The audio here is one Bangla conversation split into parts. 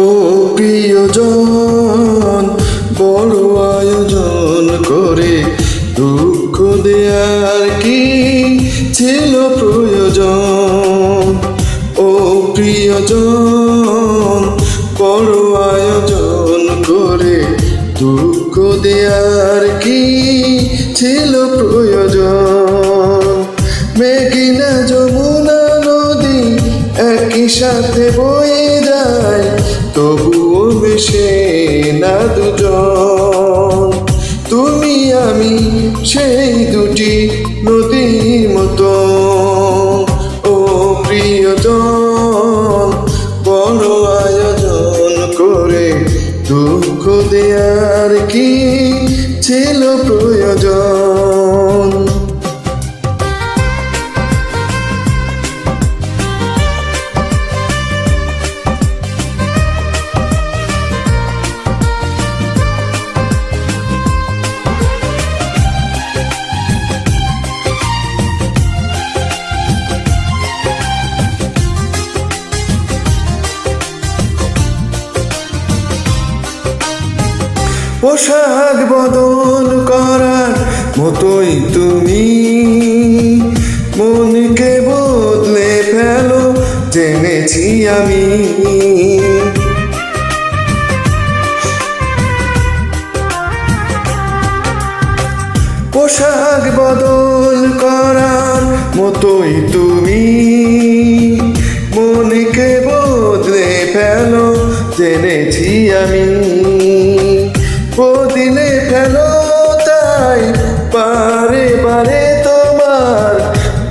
ও প্রিয়জন, বড় আয়োজন করে দুঃখ দেয়ার কি ছিল প্রয়োজন? ও প্রিয়জন, বড় আয়োজন করে দুঃখ দেয়ার কি ছিল প্রয়োজন? মেঘনা যমুনা নদী একই সাথে বয়ে যায়, তবুও মিশে না দুজন। তুমি আমি সেই দুটি নদীর মতো। ও প্রিয়জন, বড় আয়োজন করে দুঃখ দেয়ার কি ছিল প্রয়োজন? পোশাক বদল করার মতোই তুমি মনকে বদলে ফেলো, জেনেছি আমি। পোশাক বদল করার মতোই তুমি মনকে বদলে ফেলো, জেনেছি আমি। বদলে ফেলো তাই বারে বারে তোমার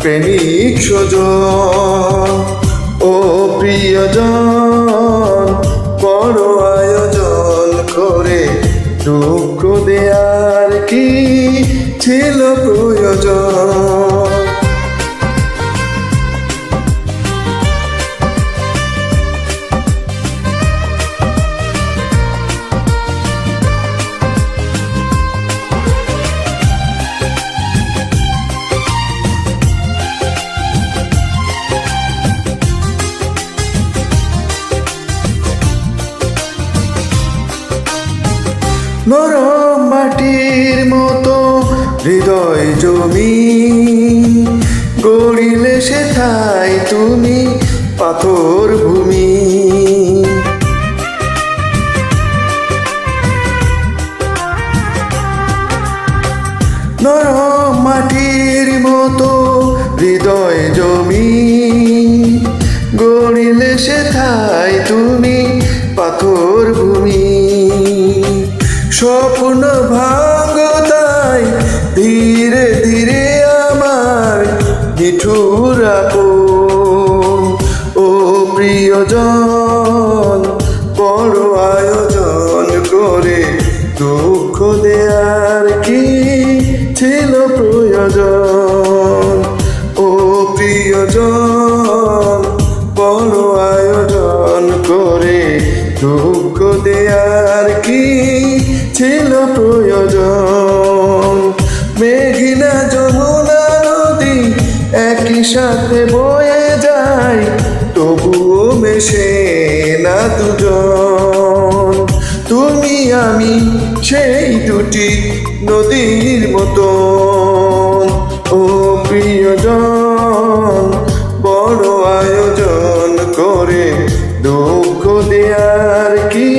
প্রেমিক সজন। ও প্রিয়জন, বড় আয়োজন করে দুঃখ দেয়ার কি ছিল প্রয়োজন? নরম মাটির মতো হৃদয় জমি গড়িলে সেথায় তুমি পাথর ভূমি। নরম মাটির মতো হৃদয় জমি গড়িলে সেথায় তুমি পাথর ভূমি। স্বপ্ন ভাঙো তাই ধীরে ধীরে আমার নিঠুর আপন। ও প্রিয়জন, বড় আয়োজন করে দুঃখ দেয়ার কি ছিল প্রয়োজন? ও প্রিয়জন, বড় আয়োজন করে দুঃখ দেয়ার কি ছিল প্রয়োজন? মেঘনা যমুনা নদী একই সাথে বয়ে যায়, তবুও মেশে না দুজন। তুমি আমি সেই দুটি নদীর মতো। ও প্রিয়জন, বড় আয়োজন করে দুঃখ দেয়ার কি